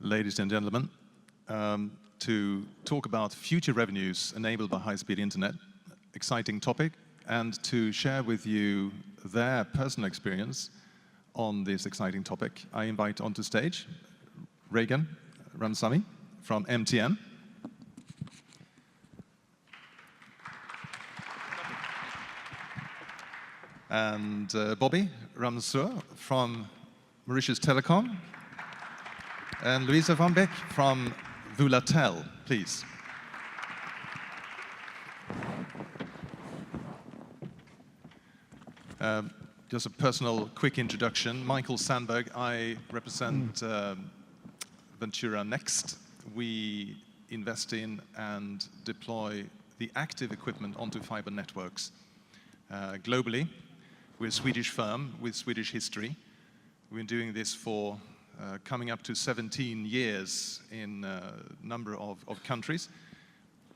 ladies and gentlemen, to talk about future revenues enabled by high-speed internet, exciting topic, and to share with you their personal experience on this exciting topic. I invite onto stage Raegan Ramsamy from MTN. And Bobby Ramsoondur from Mauritius Telecom. And Louisa van Beek from Vumatel, please. Just a personal quick introduction. Mikael Sandberg, I represent Ventura Next. We invest in and deploy the active equipment onto fiber networks globally. We're a Swedish firm with Swedish history. We've been doing this for coming up to 17 years in a number of countries.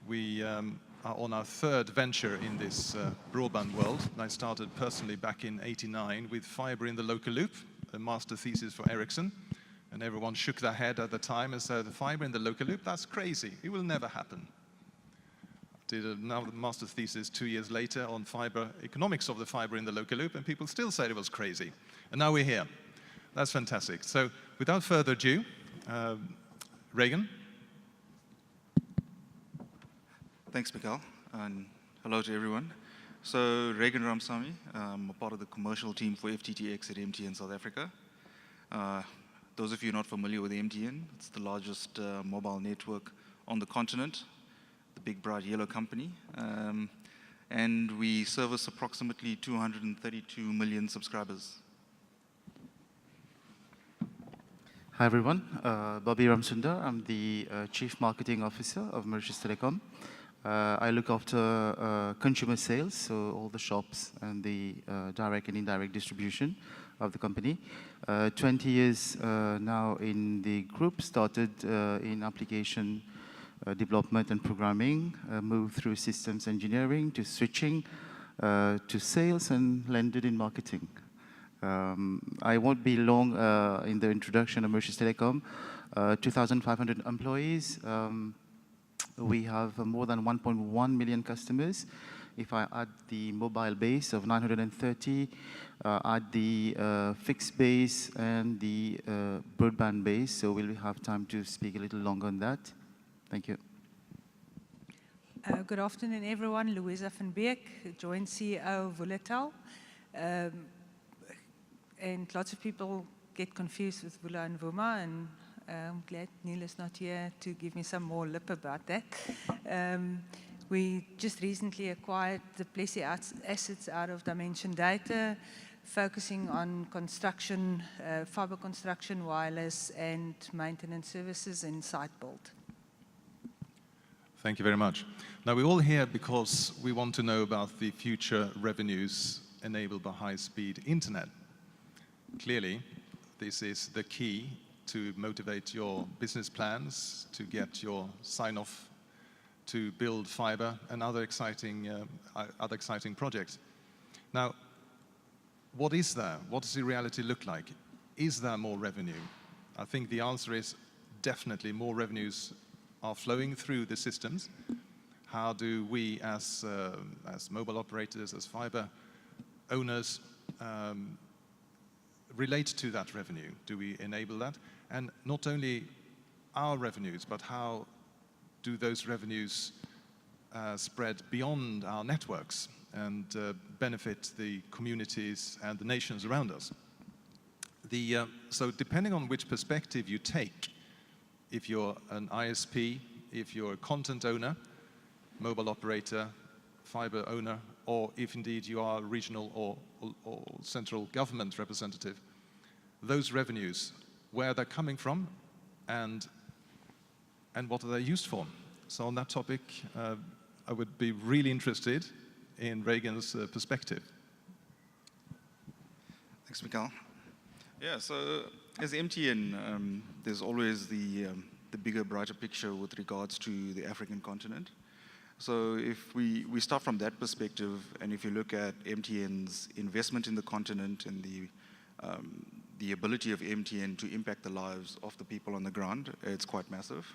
We are on our third venture in this broadband world. I started personally back in '89 with fiber in the local loop, a master thesis for Ericsson. And everyone shook their head at the time and said, fiber in the local loop, that's crazy. It will never happen. Did another master thesis 2 years later on fiber, economics of the fiber in the local loop, and people still said it was crazy. And now we're here. That's fantastic. So without further ado, Raegan. Thanks, Mikael, and hello to everyone. So Raegan Ramsamy, I'm a part of the commercial team for FTTX at MTN South Africa. Those of you not familiar with MTN, it's the largest mobile network on the continent, the big bright yellow company. And we service approximately 232 million subscribers. Hi everyone, Bobby Ramsoondur. I'm the Chief Marketing Officer of Mauritius Telecom. I look after consumer sales, so all the shops and the direct and indirect distribution of the company. 20 years now in the group, started in application development and programming, moved through systems engineering to switching to sales and landed in marketing. I won't be long in the introduction of Mauritius Telecom. 2,500 employees. We have more than 1.1 million customers. If I add the mobile base of 930, add the fixed base and the broadband base, so we'll have time to speak a little longer on that. Thank you. Good afternoon, everyone. Louisa van Beek, Joint CEO of Vumatel. And lots of people get confused with Vula and Vuma, and I'm glad Neil is not here to give me some more lip about that. We just recently acquired the Plessy assets out of Dimension Data, focusing on construction, fiber construction, wireless, and maintenance services and site build. Thank you very much. Now, we're all here because we want to know about the future revenues enabled by high-speed internet. Clearly, this is the key to motivate your business plans, to get your sign-off, to build fiber and other exciting projects. Now, what is there? What does the reality look like? Is there more revenue? I think the answer is definitely more revenues are flowing through the systems. How do we, as mobile operators, as fiber owners, relate to that revenue? Do we enable that? And not only our revenues, but how do those revenues spread beyond our networks and benefit the communities and the nations around us? So depending on which perspective you take, if you're an ISP, if you're a content owner, mobile operator, fiber owner, or if indeed you are a regional or central government representative, those revenues, where they're coming from and what are they used for? So on that topic, I would be really interested in Raegan's perspective. Thanks, Mikael. Yeah, so as MTN, there's always the bigger, brighter picture with regards to the African continent. So if we start from that perspective, and if you look at MTN's investment in the continent and the ability of MTN to impact the lives of the people on the ground, it's quite massive.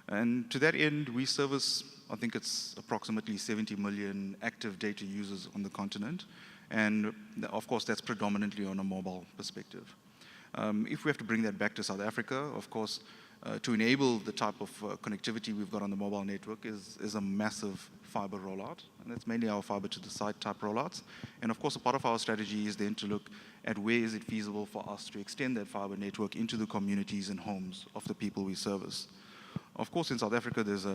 And to that end, we service, I think it's approximately 70 million active data users on the continent. And of course, that's predominantly on a mobile perspective. If we have to bring that back to South Africa, of course, to enable the type of connectivity we've got on the mobile network is a massive fiber rollout. And that's mainly our fiber to the site type rollouts. And of course, a part of our strategy is then to look at where is it feasible for us to extend that fiber network into the communities and homes of the people we service. Of course, in South Africa, there's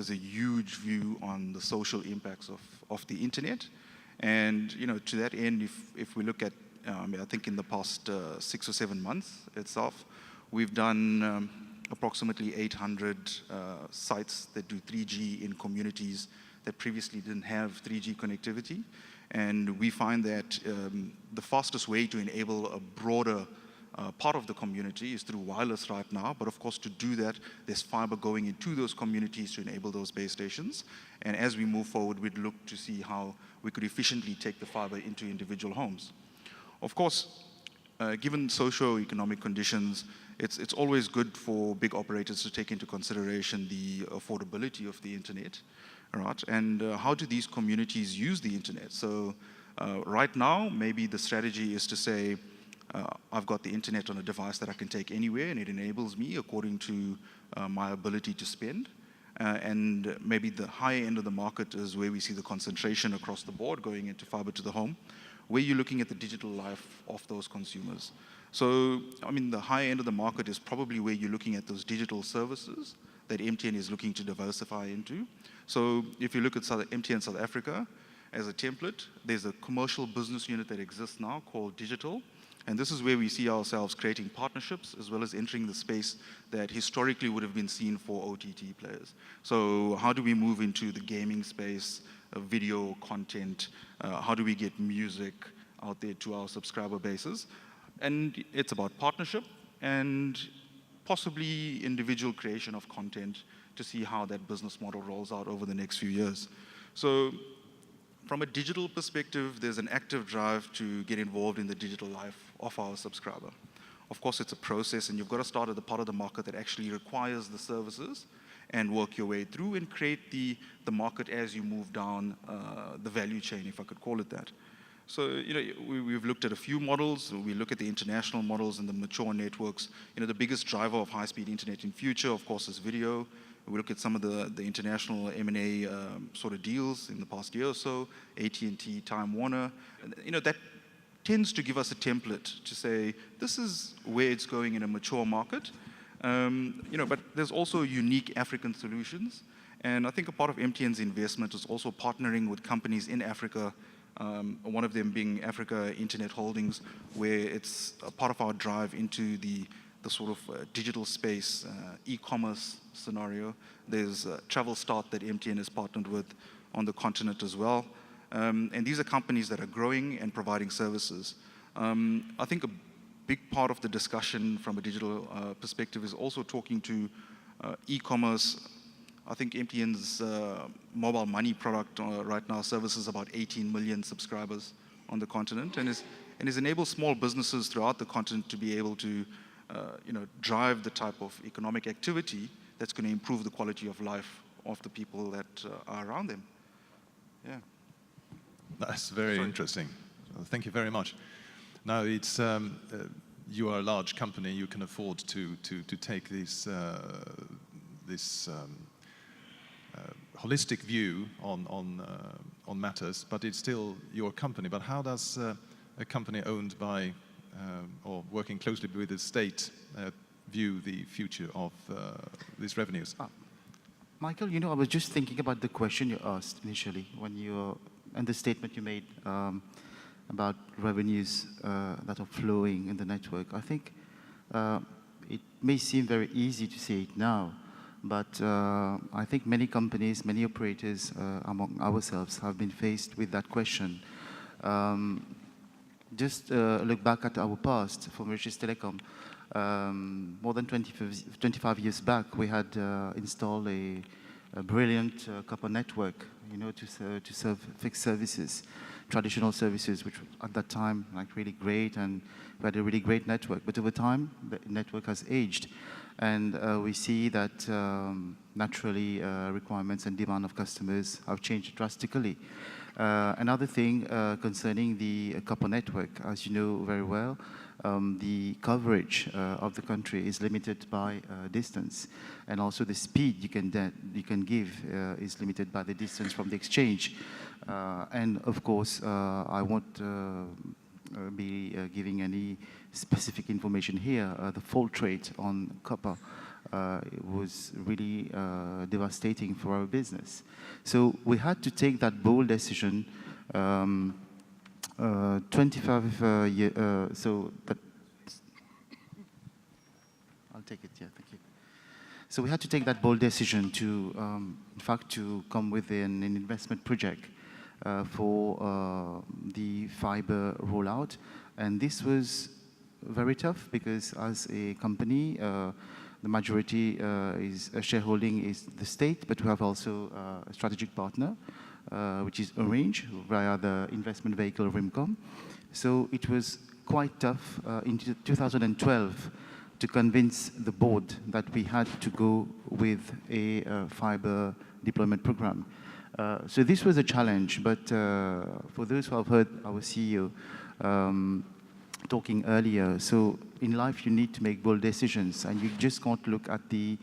a huge view on the social impacts of the internet. And to that end, if we look at, I think in the past 6 or 7 months itself, we've done approximately 800 sites that do 3G in communities that previously didn't have 3G connectivity. And we find that the fastest way to enable a broader part of the community is through wireless right now. But of course, to do that, there's fiber going into those communities to enable those base stations. And as we move forward, we'd look to see how we could efficiently take the fiber into individual homes. Of course, given socio-economic conditions, it's always good for big operators to take into consideration the affordability of the internet, right? And how do these communities use the internet? So right now, maybe the strategy is to say, I've got the internet on a device that I can take anywhere, and it enables me according to my ability to spend. And maybe the high end of the market is where we see the concentration across the board going into fiber to the home, where you're looking at the digital life of those consumers. So, I mean, the high end of the market is probably where you're looking at those digital services that MTN is looking to diversify into. So if you look at MTN South Africa as a template, there's a commercial business unit that exists now called Digital. And this is where we see ourselves creating partnerships as well as entering the space that historically would have been seen for OTT players. So how do we move into the gaming space, video content? How do we get music out there to our subscriber bases? And it's about partnership and possibly individual creation of content to see how that business model rolls out over the next few years. So from a digital perspective, there's an active drive to get involved in the digital life of our subscriber. Of course, it's a process, and you've got to start at the part of the market that actually requires the services and work your way through and create the market as you move down the value chain, if I could call it that. So, we've looked at a few models. We look at the international models and the mature networks. The biggest driver of high-speed internet in future, of course, is video. We look at some of the international M&A sort of deals in the past year or so, AT&T, Time Warner. That tends to give us a template to say, this is where it's going in a mature market. But there's also unique African solutions. And I think a part of MTN's investment is also partnering with companies in Africa, one of them being Africa Internet Holdings, where it's a part of our drive into the sort of digital space, e-commerce scenario. There's Travel Start that MTN has partnered with on the continent as well. And these are companies that are growing and providing services. I think a big part of the discussion from a digital perspective is also talking to e-commerce. I think MTN's mobile money product right now services about 18 million subscribers on the continent, and has enabled small businesses throughout the continent to be able to drive the type of economic activity that's going to improve the quality of life of the people that are around them. Yeah. That's very interesting. Thank you very much. Now, it's you are a large company. You can afford to take this holistic view on matters, but it's still your company. But how does a company owned by or working closely with the state view the future of these revenues? Michael, I was just thinking about the question you asked initially and the statement you made about revenues that are flowing in the network. I think it may seem very easy to say it now, but I think many companies, many operators among ourselves have been faced with that question. Just look back at our past for Mauritius Telecom. More than 25 years back, we had installed a a brilliant copper network, to serve fixed services, traditional services, which at that time like really great, and we had a really great network. But over time, the network has aged, and we see that naturally requirements and demand of customers have changed drastically. Another thing concerning the copper network, as you know very well, the coverage of the country is limited by distance, and also the speed you can give is limited by the distance from the exchange. And of course, I won't be giving any specific information here. The fault rate on copper was really devastating for our business. So we had to take that bold decision. 25 years, so that, I'll take it, yeah, thank you. So we had to take that bold decision to, in fact, to come with an investment project for the fiber rollout. And this was very tough because as a company, the majority shareholding is the state, but we have also a strategic partner, which is Orange, via the investment vehicle Rimcom. So it was quite tough in 2012 to convince the board that we had to go with a fiber deployment program. So this was a challenge, but for those who have heard our CEO talking earlier, so in life you need to make bold decisions, and you just can't look at the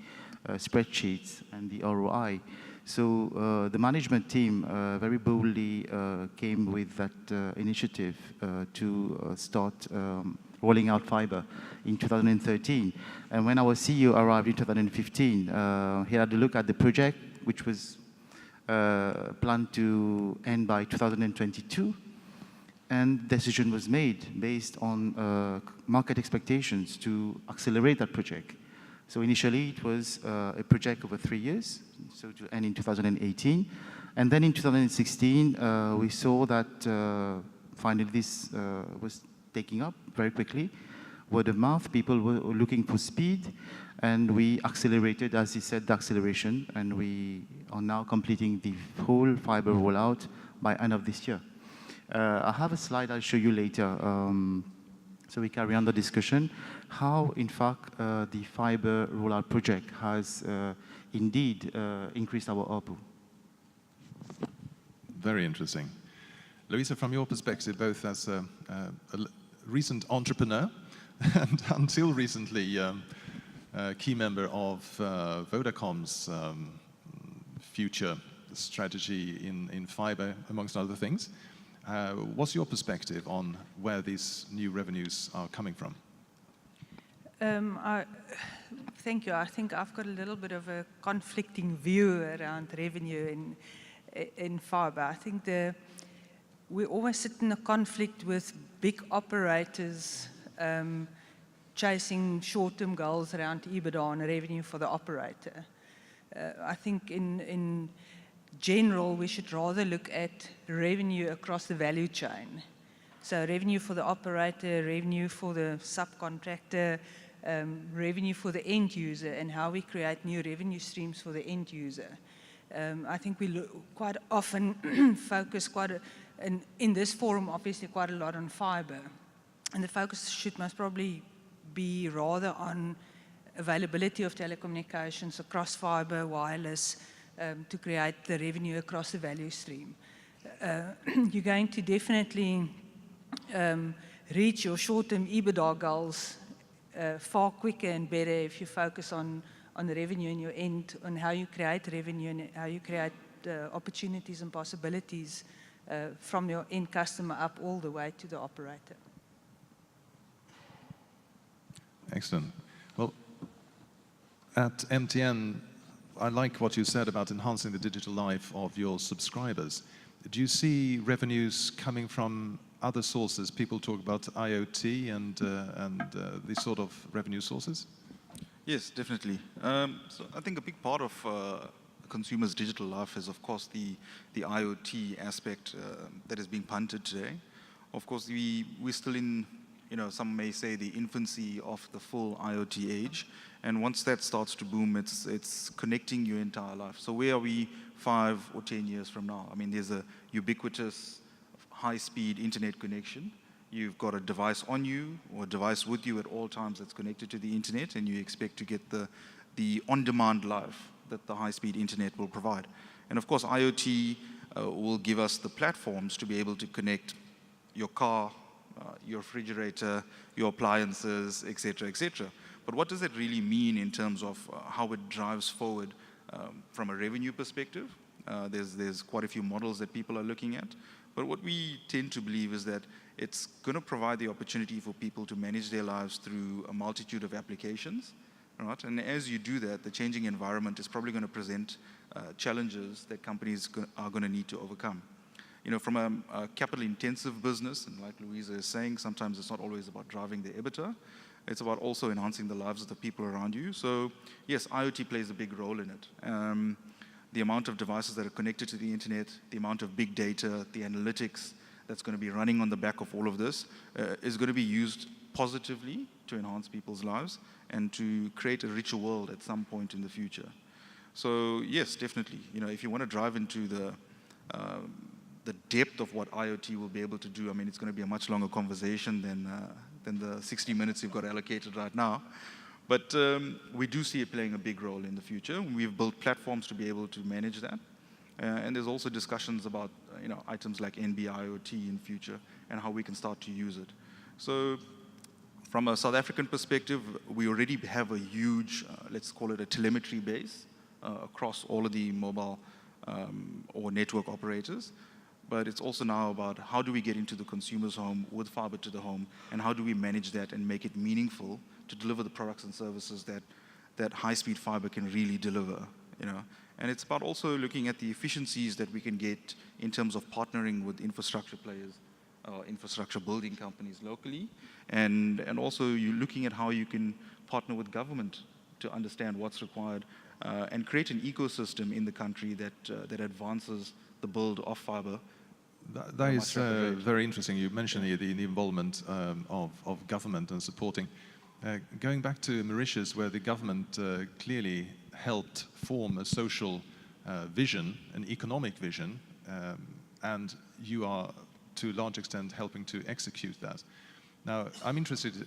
spreadsheets and the ROI. So the management team very boldly came with that initiative to start rolling out fiber in 2013. And when our CEO arrived in 2015, he had a look at the project, which was planned to end by 2022. And decision was made based on market expectations to accelerate that project. So initially, it was a project over 3 years, so to end in 2018. And then in 2016, we saw that finally this was taking up very quickly. Word of mouth, people were looking for speed, and we accelerated, as he said, the acceleration, and we are now completing the whole fiber rollout by end of this year. I have a slide I'll show you later. So we carry on the discussion, how, in fact, the fiber rollout project has indeed increased our ARPU. Very interesting. Louisa, from your perspective, both as a recent entrepreneur and until recently a key member of Vodacom's future strategy in fiber, amongst other things, what's your perspective on where these new revenues are coming from? Thank you. I think I've got a little bit of a conflicting view around revenue in fiber. I think we always sit in a conflict with big operators chasing short-term goals around EBITDA and revenue for the operator. I think in general, we should rather look at revenue across the value chain. So revenue for the operator, revenue for the subcontractor, revenue for the end user, and how we create new revenue streams for the end user. I think we quite often focus in this forum, obviously, quite a lot on fiber. And the focus most probably be rather on availability of telecommunications across fiber, wireless, to create the revenue across the value stream. You're going to definitely reach your short-term EBITDA goals far quicker and better if you focus on the revenue in your end, on how you create revenue and how you create opportunities and possibilities from your end customer up all the way to the operator. Excellent. Well, at MTN, I like what you said about enhancing the digital life of your subscribers. Do you see revenues coming from other sources? People talk about IoT and these sort of revenue sources? Yes, definitely. So I think a big part of consumers' digital life is, of course, the IoT aspect that is being punted today. Of course, we're still in some may say the infancy of the full IoT age. And once that starts to boom, it's connecting your entire life. So where are we 5 or 10 years from now? I mean, there's a ubiquitous high-speed internet connection. You've got a device on you or a device with you at all times that's connected to the internet, and you expect to get the on-demand life that the high-speed internet will provide. And of course, IoT will give us the platforms to be able to connect your car, your refrigerator, your appliances, et cetera, et cetera. But what does that really mean in terms of how it drives forward from a revenue perspective? There's quite a few models that people are looking at. But what we tend to believe is that it's going to provide the opportunity for people to manage their lives through a multitude of applications. Right? And as you do that, the changing environment is probably going to present challenges that companies are going to need to overcome. From a capital-intensive business, and like Louisa is saying, sometimes it's not always about driving the EBITDA. It's about also enhancing the lives of the people around you. So yes, IoT plays a big role in it. The amount of devices that are connected to the internet, the amount of big data, the analytics that's going to be running on the back of all of this is going to be used positively to enhance people's lives and to create a richer world at some point in the future. So yes, definitely. If you want to drive into the depth of what IoT will be able to do, I mean, it's going to be a much longer conversation than the 60 minutes you've got allocated right now. But we do see it playing a big role in the future. We've built platforms to be able to manage that. And there's also discussions about items like NB-IoT in future and how we can start to use it. So from a South African perspective, we already have a huge, let's call it a telemetry base across all of the mobile or network operators. But it's also now about how do we get into the consumer's home with fiber to the home, and how do we manage that and make it meaningful to deliver the products and services that high-speed fiber can really deliver. And it's about also looking at the efficiencies that we can get in terms of partnering with infrastructure players, infrastructure building companies locally, and also you're looking at how you can partner with government to understand what's required and create an ecosystem in the country that advances the build of fiber. That is very interesting. You mentioned here the involvement of government and supporting. Going back to Mauritius, where the government clearly helped form a social vision, an economic vision, and you are to a large extent helping to execute that. Now, I'm interested in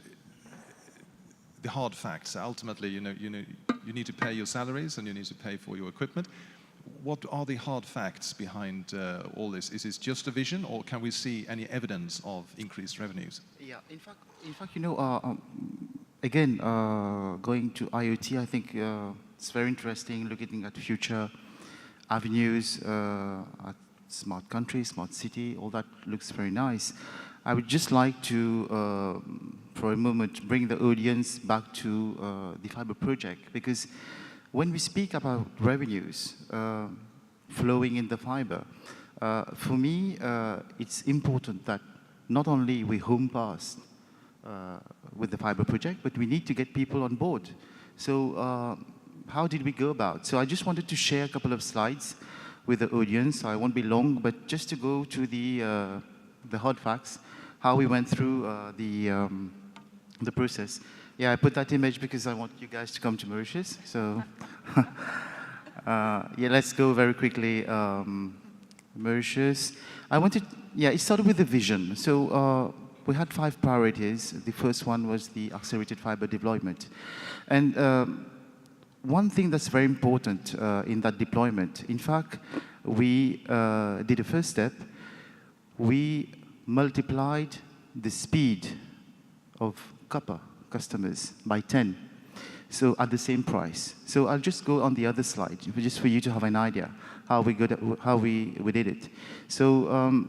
the hard facts. Ultimately, you need to pay your salaries and you need to pay for your equipment. What are the hard facts behind all this? Is this just a vision, or can we see any evidence of increased revenues? Yeah, in fact, again, going to IoT, I think it's very interesting looking at future avenues, at smart country, smart city. All that looks very nice. I would just like to, for a moment, bring the audience back to the fiber project, because when we speak about revenues flowing in the fiber, for me, it's important that not only we home pass with the fiber project, but we need to get people on board. So how did we go about? So I just wanted to share a couple of slides with the audience. I won't be long, but just to go to the hard facts, how we went through the process. Yeah, I put that image because I want you guys to come to Mauritius. So, yeah, let's go very quickly. Mauritius. It started with the vision. So we had 5 priorities. The first one was the accelerated fiber deployment. And one thing that's very important in that deployment, in fact, we did a first step. We multiplied the speed of copper customers by 10, so at the same price. So I'll just go on the other slide, just for you to have an idea how we did it. So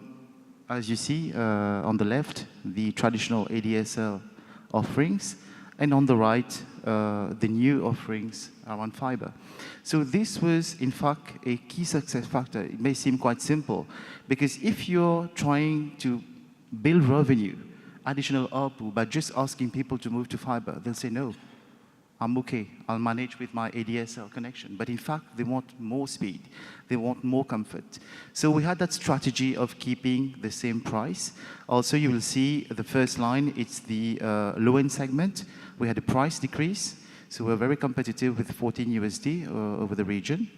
as you see on the left, the traditional ADSL offerings, and on the right, the new offerings around fiber. So this was, in fact, a key success factor. It may seem quite simple, because if you're trying to build revenue, additional ARPU, by just asking people to move to fiber, they'll say no. I'm okay, I'll manage with my ADSL connection. But in fact, they want more speed. They want more comfort. So we had that strategy of keeping the same price. Also, you will see the first line, it's the low-end segment. We had a price decrease. So we're very competitive with 14 USD over the region.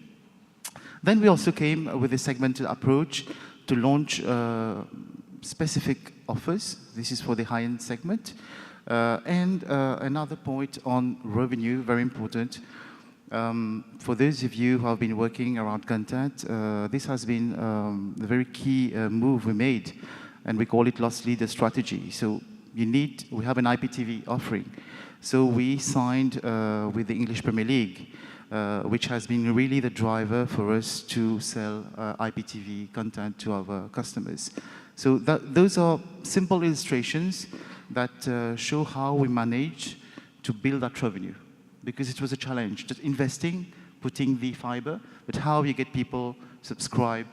Then we also came with a segmented approach to launch specific offers. This is for the high-end segment. And another point on revenue, very important. For those of you who have been working around content, this has been a very key move we made, and we call it loss leader strategy. So we have an IPTV offering. So we signed with the English Premier League, which has been really the driver for us to sell IPTV content to our customers. So those are simple illustrations that show how we manage to build that revenue, because it was a challenge, just investing, putting the fiber, but how you get people subscribe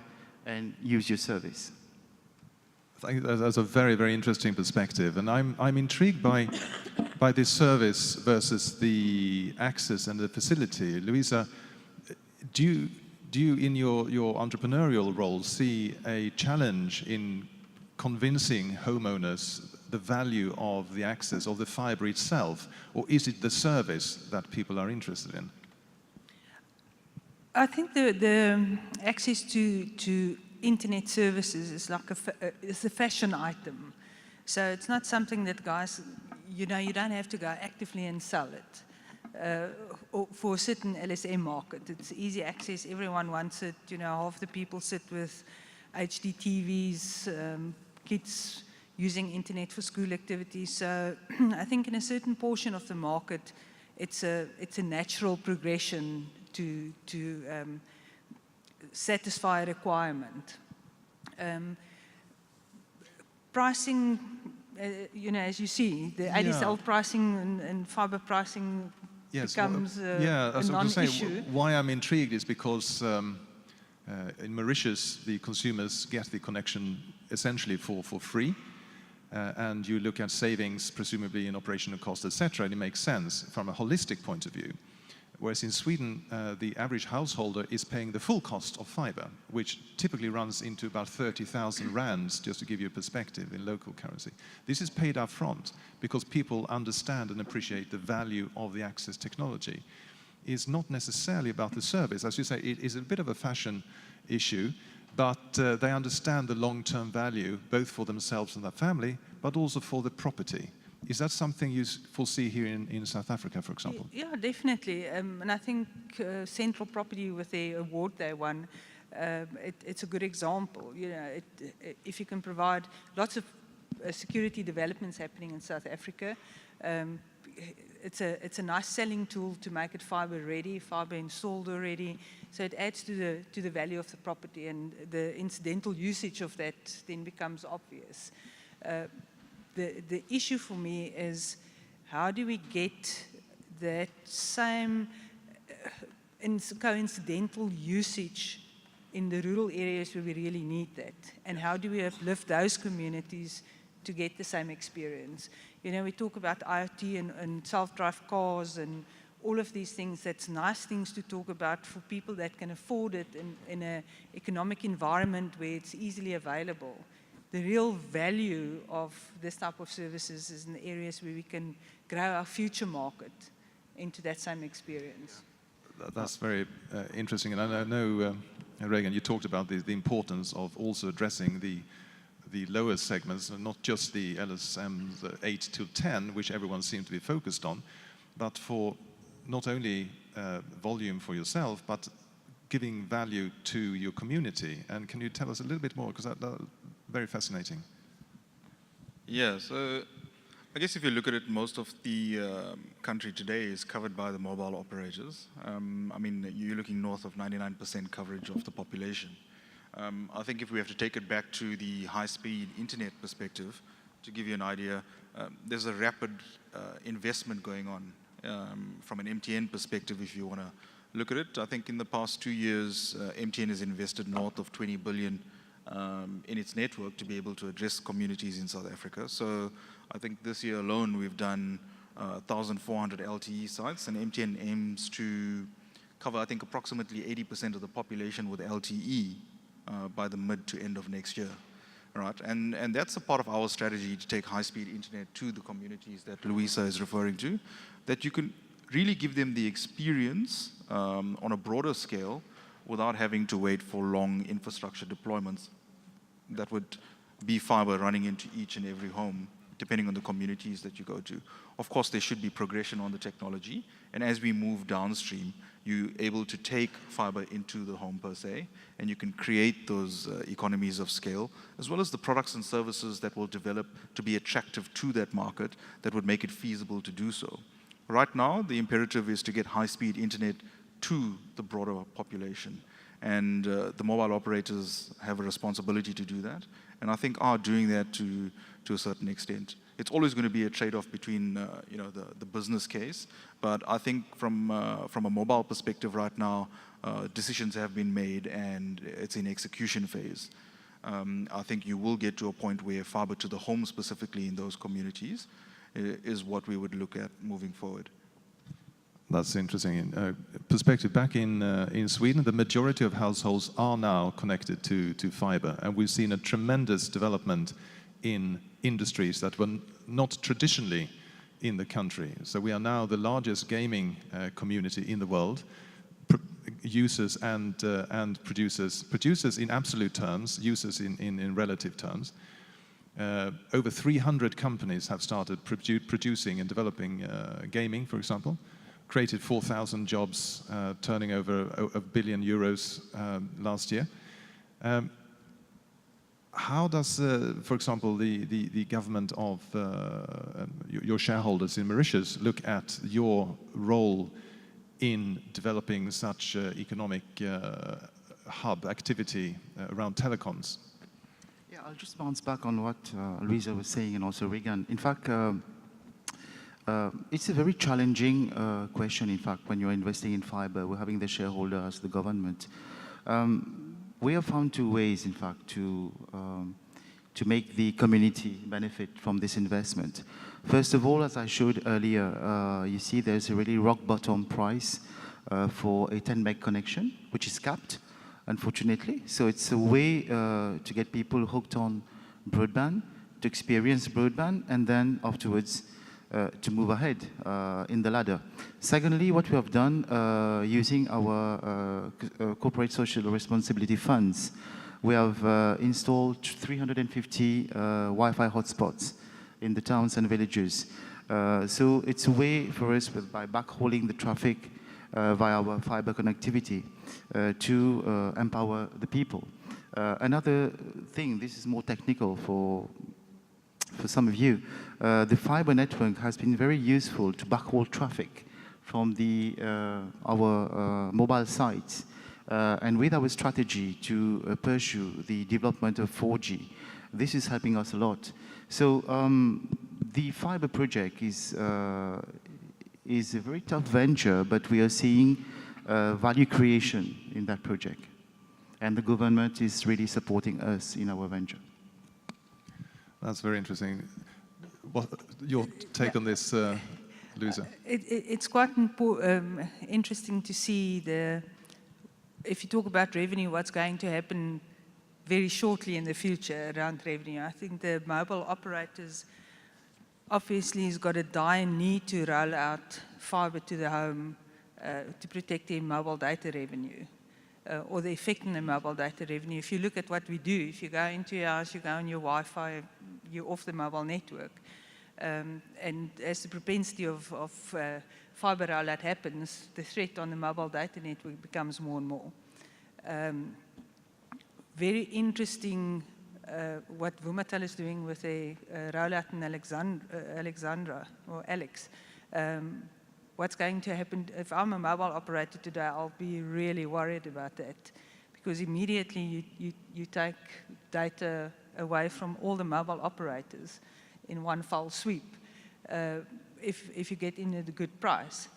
and use your service. I think that's a very, very interesting perspective, and I'm intrigued by this service versus the access and the facility. Louisa, do you in your entrepreneurial role see a challenge in convincing homeowners the value of the access of the fiber itself, or is it the service that people are interested in? I think the access to internet services is like it's a fashion item. So it's not something that guys, you don't have to go actively and sell it. For a certain LSM market, it's easy access, everyone wants it, half the people sit with HD TVs, kids using internet for school activities. So I think in a certain portion of the market, it's a natural progression to satisfy a requirement. Pricing, as you see, the ADSL pricing and fiber pricing becomes a non-issue. Why I'm intrigued is because in Mauritius, the consumers get the connection essentially for free. And you look at savings, presumably in operational costs, etc., and it makes sense from a holistic point of view. Whereas in Sweden, the average householder is paying the full cost of fiber, which typically runs into about 30,000 rands, just to give you a perspective in local currency. This is paid up front because people understand and appreciate the value of the access technology. It's not necessarily about the service. As you say, it is a bit of a fashion issue, but they understand the long-term value, both for themselves and their family, but also for the property. Is that something you foresee here in South Africa, for example? Yeah, definitely. And I think Central Property, with the award they won, it's a good example. If you can provide lots of security developments happening in South Africa, it's a nice selling tool to make it fiber ready, fiber installed already. So it adds to the value of the property, and the incidental usage of that then becomes obvious. The issue for me is, how do we get that same coincidental usage in the rural areas where we really need that? And how do we uplift those communities to get the same experience? We talk about IoT and self-drive cars and all of these things. That's nice things to talk about for people that can afford it in an economic environment where it's easily available. The real value of this type of services is in the areas where we can grow our future market into that same experience. That's very interesting. And I know, Raegan, you talked about the importance of also addressing the lower segments, and not just the LSMs 8 to 10, which everyone seems to be focused on, but for not only volume for yourself, but giving value to your community. And can you tell us a little bit more, because that's very fascinating. Yeah, so I guess if you look at it, most of the country today is covered by the mobile operators. I mean, you're looking north of 99% coverage of the population. I think if we have to take it back to the high-speed internet perspective, to give you an idea, there's a rapid investment going on from an MTN perspective, if you want to look at it. I think in the past 2 years, MTN has invested north of 20 billion in its network to be able to address communities in South Africa. So I think this year alone, we've done 1,400 LTE sites, and MTN aims to cover, I think, approximately 80% of the population with LTE by the mid to end of next year. Right, and that's a part of our strategy to take high-speed internet to the communities that Louisa is referring to, that you can really give them the experience on a broader scale without having to wait for long infrastructure deployments that would be fiber running into each and every home, depending on the communities that you go to. Of course, there should be progression on the technology, and as we move downstream, you're able to take fiber into the home per se, and you can create those economies of scale, as well as the products and services that will develop to be attractive to that market that would make it feasible to do so. Right now, the imperative is to get high-speed internet to the broader population, and the mobile operators have a responsibility to do that, and I think are doing that to a certain extent. It's always going to be a trade-off between the business case, but I think from a mobile perspective right now, decisions have been made and it's in execution phase. I think you will get to a point where fiber to the home specifically in those communities is what we would look at moving forward. That's interesting. Perspective, back in Sweden, the majority of households are now connected to fiber, and we've seen a tremendous development in industries that were not traditionally in the country. So we are now the largest gaming community in the world, users and producers in absolute terms, users in relative terms. Over 300 companies have started producing and developing gaming, for example, created 4,000 jobs, turning over €1 billion last year. How does, for example, the government of your shareholders in Mauritius look at your role in developing such economic hub activity around telecoms? Yeah, I'll just bounce back on what Louisa was saying and also Raegan. In fact, it's a very challenging question, in fact, when you're investing in fiber. We're having the shareholder as the government. We have found two ways, in fact, to make the community benefit from this investment. First of all, as I showed earlier, you see there's a really rock bottom price for a 10 meg connection, which is capped, unfortunately. So it's a way to get people hooked on broadband, to experience broadband, and then afterwards to move ahead in the ladder. Secondly, what we have done using our corporate social responsibility funds, we have installed 350 Wi-Fi hotspots in the towns and villages. So it's a way for us, by backhauling the traffic via our fiber connectivity, to empower the people. Another thing, this is more technical for some of you, the fiber network has been very useful to backhaul traffic from our mobile sites. And with our strategy to pursue the development of 4G, this is helping us a lot. So the fiber project is a very tough venture, but we are seeing value creation in that project. And the government is really supporting us in our venture. That's very interesting. What your take on this, Louisa? It's quite interesting to see if you talk about revenue, what's going to happen very shortly in the future around revenue. I think the mobile operators obviously has got a dire need to roll out fiber to the home to protect their mobile data revenue. Or the effect on the mobile data revenue. If you look at what we do, if you go into your house, you go on your Wi-Fi, you're off the mobile network. And as the propensity of fiber rollout happens, the threat on the mobile data network becomes more and more. Very interesting what Vumatel is doing with a rollout in Alexandra, or Alex. What's going to happen if I'm a mobile operator today? I'll be really worried about that, because immediately you take data away from all the mobile operators in one foul sweep if you get in at a good price.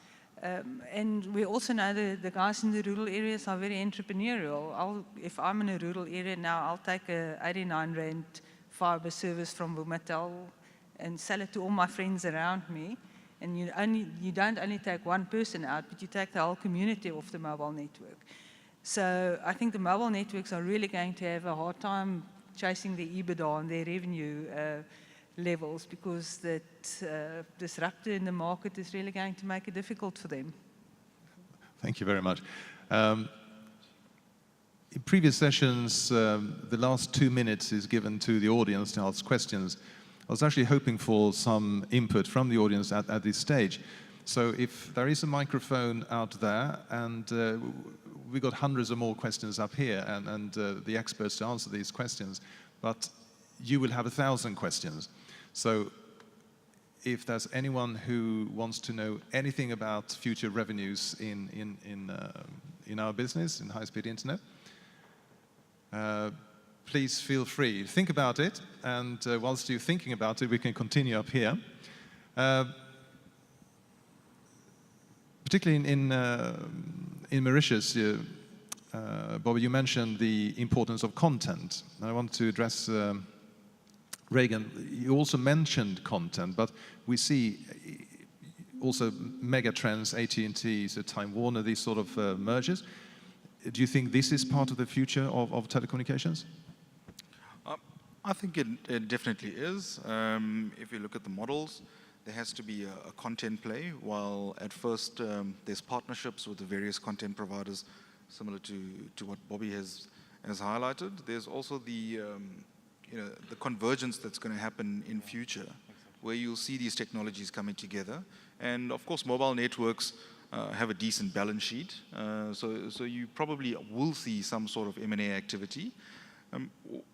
And we also know the guys in the rural areas are very entrepreneurial. If I'm in a rural area now, I'll take a 89 Rand fiber service from Vumatel and sell it to all my friends around me. And you don't only take one person out, but you take the whole community off the mobile network. So I think the mobile networks are really going to have a hard time chasing the EBITDA and their revenue levels, because that disruptor in the market is really going to make it difficult for them. Thank you very much. In previous sessions, the last 2 minutes is given to the audience to ask questions. I was actually hoping for some input from the audience at this stage. So if there is a microphone out there, and we got hundreds of more questions up here, and the experts to answer these questions, but you will have 1,000 questions. So if there's anyone who wants to know anything about future revenues in our business, in high-speed internet, please feel free. Think about it, and whilst you're thinking about it, we can continue up here. Particularly in Mauritius, Bobby, you mentioned the importance of content. I want to address Raegan. You also mentioned content, but we see also mega trends, AT&T, so Time Warner, these sort of mergers. Do you think this is part of the future of telecommunications? I think it definitely is. If you look at the models, there has to be a content play, while at first there's partnerships with the various content providers, similar to what Bobby has highlighted. There's also the convergence that's going to happen in future, where you'll see these technologies coming together. And of course, mobile networks have a decent balance sheet, so you probably will see some sort of M&A activity.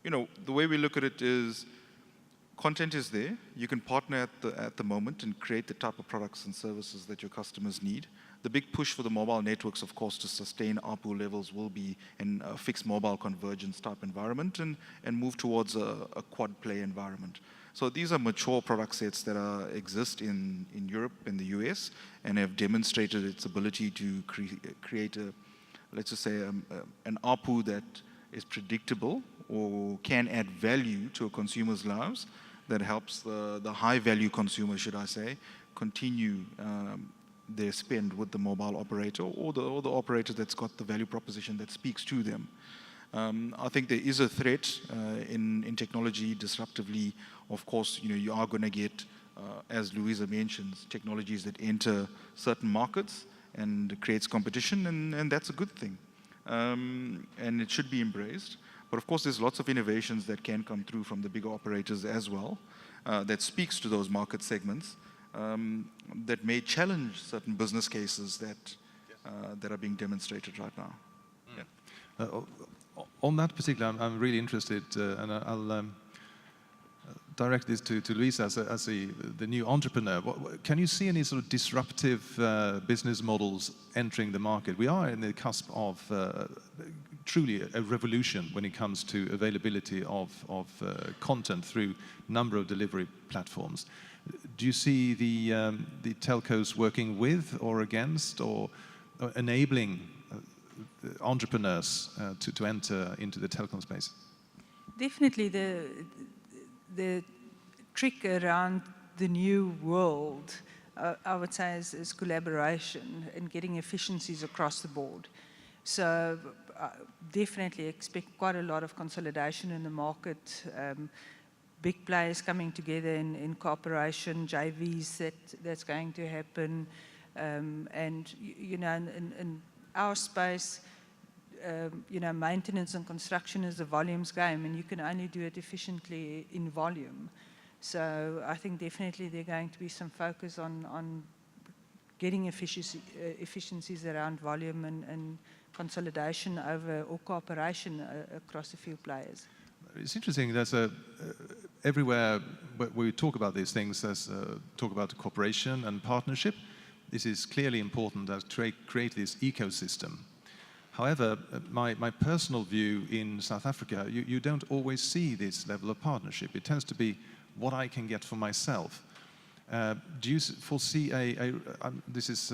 The way we look at it is, content is there. You can partner at the moment and create the type of products and services that your customers need. The big push for the mobile networks, of course, to sustain ARPU levels will be in a fixed mobile convergence type environment and move towards a quad play environment. So these are mature product sets that exist in Europe and the US and have demonstrated its ability to create let's just say, an ARPU that is predictable or can add value to a consumer's lives, that helps the high-value consumer, should I say, continue their spend with the mobile operator or the operator that's got the value proposition that speaks to them. I think there is a threat in technology disruptively. Of course, you are going to get, as Louisa mentions, technologies that enter certain markets and creates competition, and that's a good thing. And it should be embraced. But of course, there's lots of innovations that can come through from the bigger operators as well, that speaks to those market segments, that may challenge certain business cases that are being demonstrated right now. Yeah. On that particular, I'm really interested, and I'll direct this to Louisa as the new entrepreneur. Can you see any sort of disruptive business models entering the market? We are in the cusp of truly a revolution when it comes to availability of content through a number of delivery platforms. Do you see the telcos working with or against or enabling entrepreneurs to enter into the telecom space? Definitely the trick around the new world, I would say, is collaboration and getting efficiencies across the board. So definitely expect quite a lot of consolidation in the market, big players coming together in cooperation, JVs that's going to happen. And, in our space, maintenance and construction is a volumes game, and you can only do it efficiently in volume. So I think definitely there's going to be some focus on getting efficiencies around volume and consolidation over or cooperation across a few players. It's interesting. There's everywhere we talk about these things, there's talk about cooperation and partnership. This is clearly important to create this ecosystem. However, my personal view in South Africa, you don't always see this level of partnership. It tends to be what I can get for myself. Do you foresee this is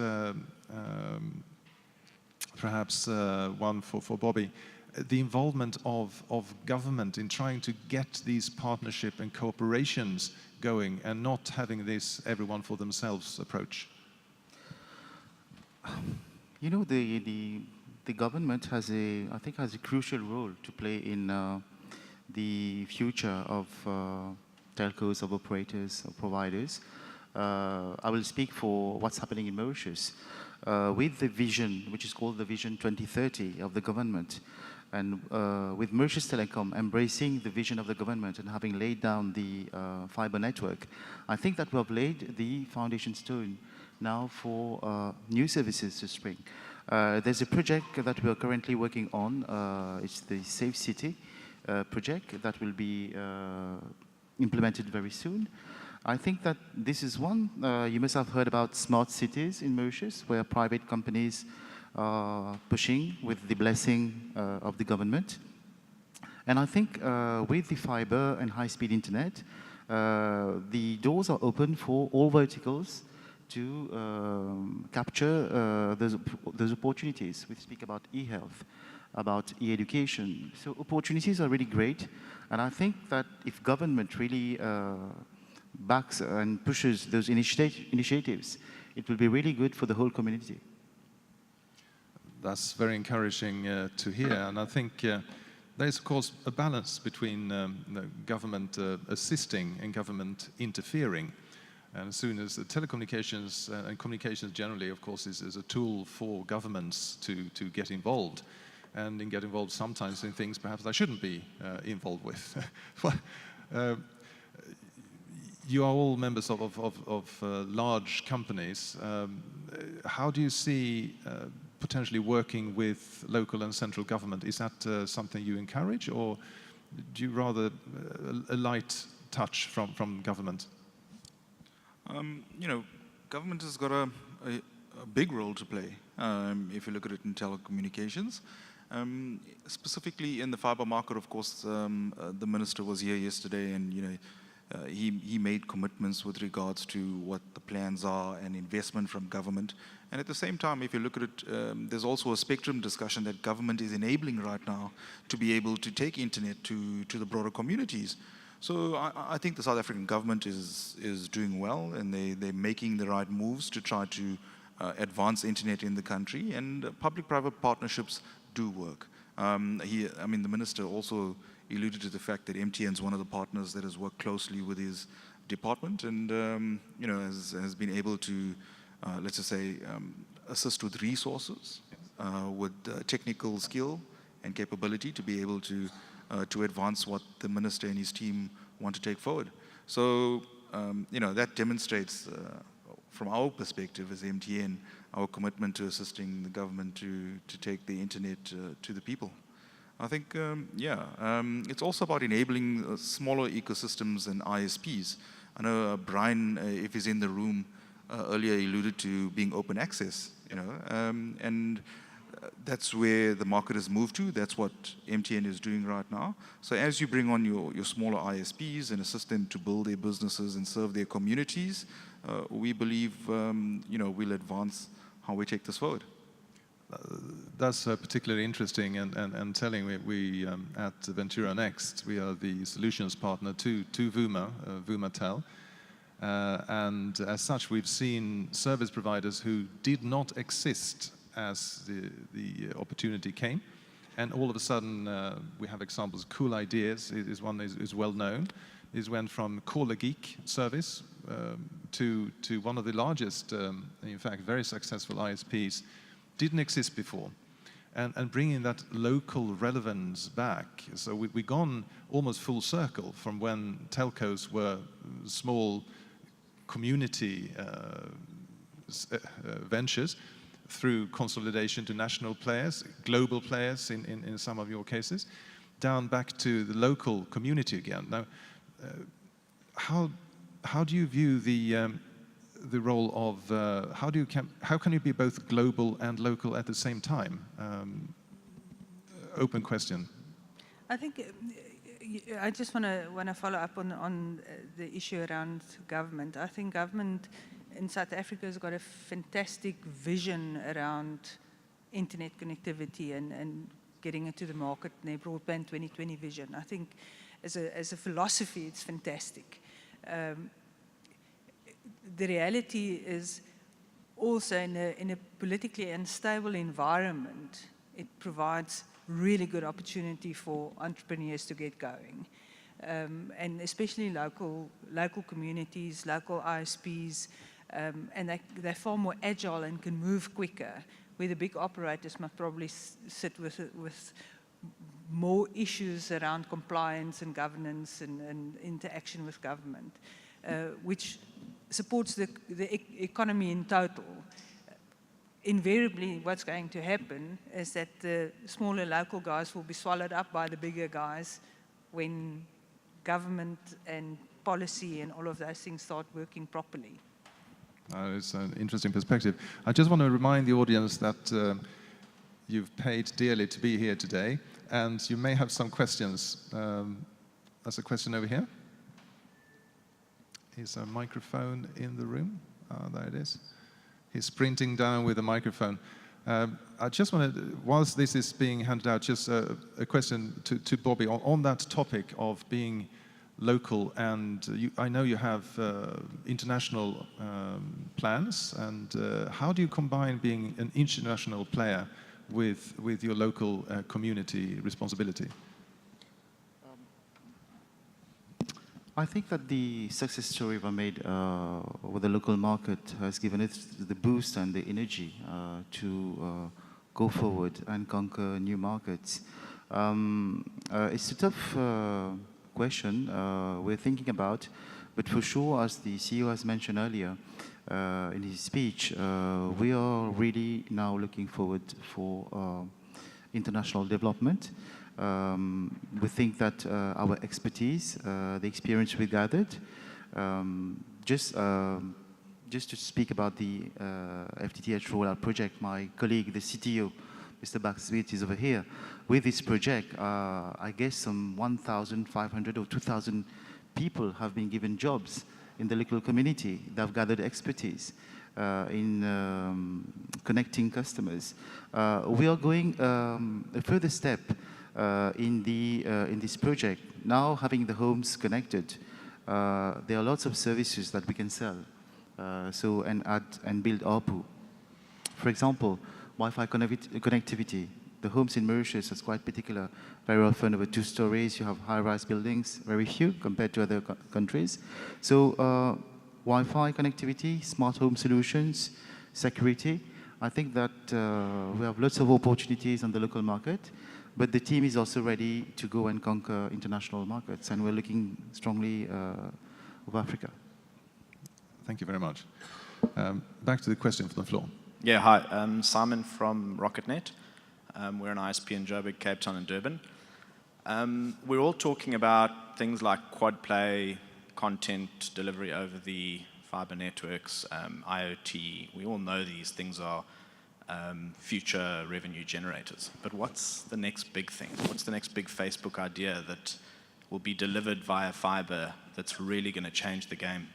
perhaps one for Bobby, the involvement of government in trying to get these partnership and cooperations going and not having this everyone for themselves approach? You know, the government has I think has a crucial role to play in the future of telcos, of operators, of providers. I will speak for what's happening in Mauritius. With the vision, which is called the Vision 2030 of the government, and with Mauritius Telecom embracing the vision of the government and having laid down the fiber network, I think that we have laid the foundation stone now for new services to spring. There's a project that we are currently working on. It's the Safe City project that will be implemented very soon. I think that this is one. You must have heard about smart cities in Mauritius, where private companies are pushing with the blessing of the government. And I think with the fiber and high-speed internet, the doors are open for all verticals to capture those opportunities. We speak about e-health, about e-education. So opportunities are really great. And I think that if government really backs and pushes those initiatives, it will be really good for the whole community. That's very encouraging to hear. And I think there's, of course, a balance between the government assisting and government interfering. And as soon as the telecommunications and communications generally, of course, is a tool for governments to get involved, and get involved sometimes in things perhaps they shouldn't be involved with. You are all members of large companies. How do you see potentially working with local and central government? Is that something you encourage, or do you rather a light touch from government? You know, government has got a big role to play if you look at it in telecommunications. Specifically in the fiber market, of course, the minister was here yesterday, and you know, he made commitments with regards to what the plans are and investment from government. And at the same time, if you look at it, there's also a spectrum discussion that government is enabling right now to be able to take internet to the broader communities. So I think the South African government is doing well, and they're making the right moves to try to advance internet in the country, and public-private partnerships do work. I mean, the minister also alluded to the fact that MTN is one of the partners that has worked closely with his department, and you know, has been able to, let's just say, assist with resources, with technical skill and capability to be able to advance what the minister and his team want to take forward. So, you know, that demonstrates, from our perspective as MTN, our commitment to assisting the government to take the internet to the people. I think, it's also about enabling smaller ecosystems and ISPs. I know Brian, if he's in the room, earlier alluded to being open access, you know, and that's where the market has moved to. That's what MTN is doing right now. So as you bring on your smaller ISPs and assist them to build their businesses and serve their communities, we believe, you know, we'll advance how we take this forward. That's particularly interesting and telling. We at Ventura Next, we are the solutions partner to Vumatel. And as such, we've seen service providers who did not exist as the opportunity came. And all of a sudden, we have examples. Cool Ideas is one that is well known. It went from Caller Geek service to one of the largest, in fact, very successful ISPs. Didn't exist before. And bringing that local relevance back. So we've gone almost full circle from when telcos were small community ventures, through consolidation to national players, global players in some of your cases, down back to the local community again. Now, how do you view the role of how can you be both global and local at the same time? Open question. I think I just want to follow up on the issue around government. I think government in South Africa has got a fantastic vision around internet connectivity, and getting it to the market, and their Broadband 2020 vision. I think as a philosophy, it's fantastic. The reality is also in a politically unstable environment, it provides really good opportunity for entrepreneurs to get going. And especially local communities, local ISPs, and they're far more agile and can move quicker, where the big operators must probably sit with more issues around compliance and governance and interaction with government, which supports the economy in total. Invariably, what's going to happen is that the smaller local guys will be swallowed up by the bigger guys when government and policy and all of those things start working properly. It's an interesting perspective. I just want to remind the audience that you've paid dearly to be here today, and you may have some questions. There's a question over here. Is a microphone in the room? There it is. He's sprinting down with a microphone. I just want to, whilst this is being handed out, just a question to Bobby on that topic of being local, and I know you have international plans, and how do you combine being an international player with your local community responsibility? I think that the success story we made with the local market has given it the boost and the energy to go forward and conquer new markets. It's a tough question we're thinking about, but for sure, as the CEO has mentioned earlier in his speech, we are really now looking forward for international development. We think that our expertise, the experience we gathered, just to speak about the FTTH rollout project, my colleague, the CTO, Mr. Bakswit, is over here. With this project, I guess some 1,500 or 2,000 people have been given jobs in the local community. They've gathered expertise in connecting customers. We are going a further step in this project. Now, having the homes connected, there are lots of services that we can sell, and add and build ARPU. For example, Wi-Fi connectivity. The homes in Mauritius is quite particular. Very often over 2 stories, you have high-rise buildings, very few compared to other countries. So Wi-Fi connectivity, smart home solutions, security. I think that we have lots of opportunities on the local market, but the team is also ready to go and conquer international markets, and we're looking strongly of Africa. Thank you very much. Back to the question from the floor. Yeah, hi. Simon from RocketNet. We're an ISP in Joburg, Cape Town, and Durban. We're all talking about things like quad play, content delivery over the fiber networks, IoT. We all know these things are future revenue generators. But what's the next big thing? What's the next big Facebook idea that will be delivered via fiber that's really going to change the game?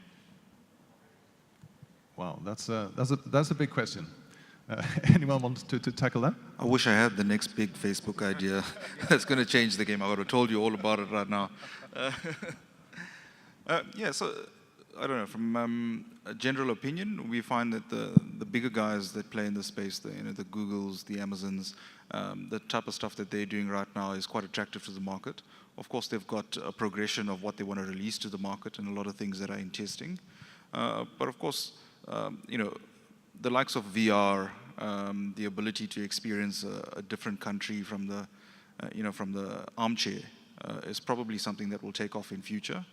Wow, that's a big question. Anyone want to tackle that? I wish I had the next big Facebook idea that's going to change the game. I would have told you all about it right now. Yeah, so I don't know. From a general opinion, we find that the bigger guys that play in the space, the Googles, the Amazons, the type of stuff that they're doing right now is quite attractive to the market. Of course, they've got a progression of what they want to release to the market and a lot of things that are in testing. But of course, the likes of VR, the ability to experience a different country from the armchair is probably something that will take off in future.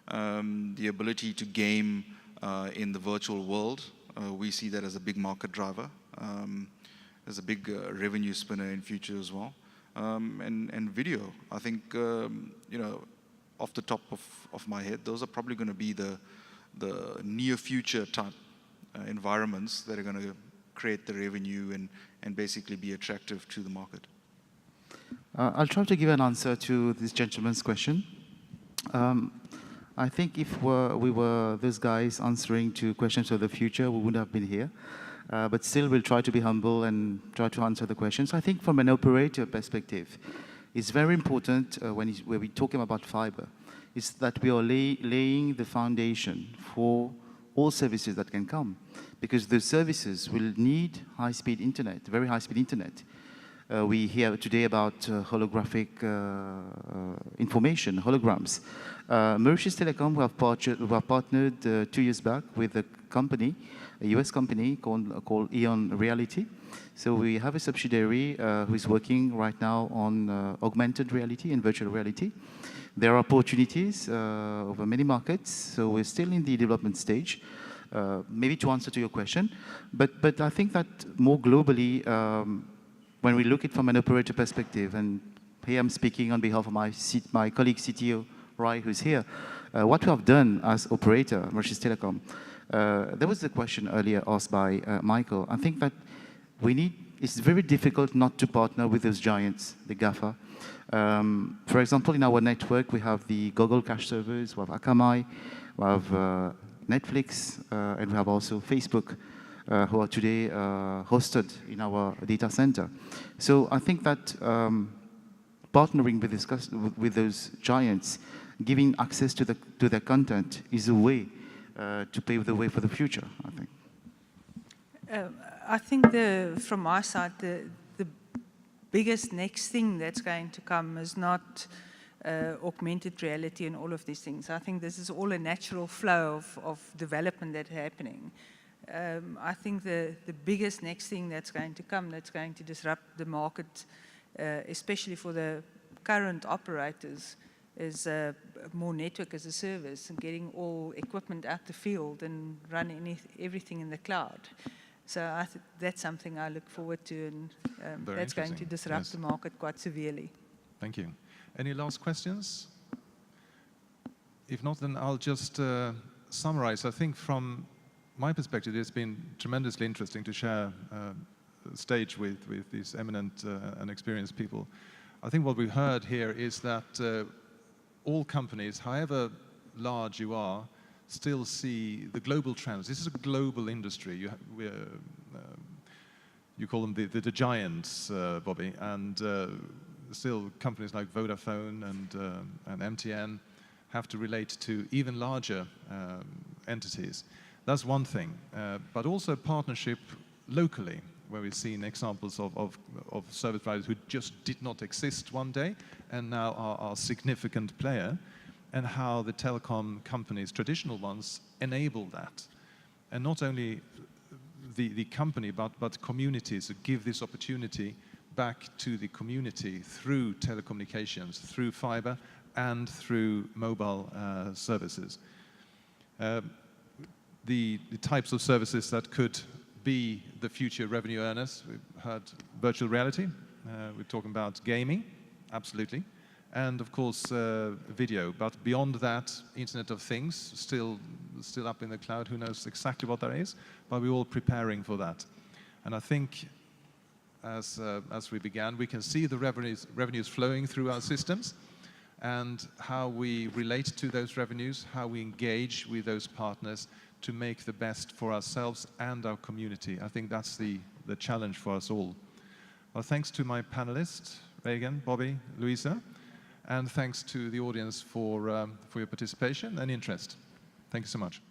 The ability to game in the virtual world, we see that as a big market driver, as a big revenue spinner in future as well. And video, I think, off the top of my head, those are probably going to be the near future type environments that are going to create the revenue and basically be attractive to the market. I'll try to give an answer to this gentleman's question. I think if we were those guys answering to questions of the future, we wouldn't have been here. but still we'll try to be humble and try to answer the questions. I think from an operator perspective, it's very important when we're talking about fiber, is that we are laying the foundation for all services that can come, because those services will need high-speed internet, very high-speed internet. We hear today about holographic information, holograms. Mauritius Telecom, we have partnered 2 years back with a company, a US company called Eon Reality. So we have a subsidiary who is working right now on augmented reality and virtual reality. There are opportunities over many markets, so we're still in the development stage. Maybe to answer to your question, but I think that more globally, when we look at it from an operator perspective, and here I'm speaking on behalf of my colleague CTO, Rai, who's here, what we have done as operator, Mauritius Telecom, there was a question earlier asked by Mikael. I think that it's very difficult not to partner with those giants, the GAFA. For example, in our network, we have the Google cache servers, we have Akamai, we have Netflix, and we have also Facebook, who are today hosted in our data center. So I think that partnering with those giants, giving access to their content is a way to pave the way for the future, I think. I think from my side, the biggest next thing that's going to come is not augmented reality and all of these things. I think this is all a natural flow of development that's happening. I think the biggest next thing that's going to come, that's going to disrupt the market, especially for the current operators, is more network as a service and getting all equipment out the field and running everything in the cloud. So that's something I look forward to, and that's going to disrupt the market quite severely. Thank you. Any last questions? If not, then I'll just summarize. I think from my perspective, it's been tremendously interesting to share stage with these eminent and experienced people. I think what we've heard here is that all companies, however large you are, still see the global trends. This is a global industry. You call them the giants, Bobby, and still companies like Vodafone and MTN have to relate to even larger entities. That's one thing, but also partnership locally, where we've seen examples of service providers who just did not exist one day and now are a significant player, and how the telecom companies, traditional ones, enable that. And not only the company, but communities give this opportunity back to the community through telecommunications, through fiber, and through mobile services. The types of services that could be the future revenue earners, we've heard virtual reality, we're talking about gaming, absolutely, and of course video. But beyond that, Internet of Things, still up in the cloud, who knows exactly what that is, but we're all preparing for that. And I think as we began, we can see the revenues flowing through our systems, and how we relate to those revenues, how we engage with those partners to make the best for ourselves and our community. I think that's the challenge for us all. Well, thanks to my panelists, Raegan, Bobby, Louisa, and thanks to the audience for your participation and interest. Thank you so much.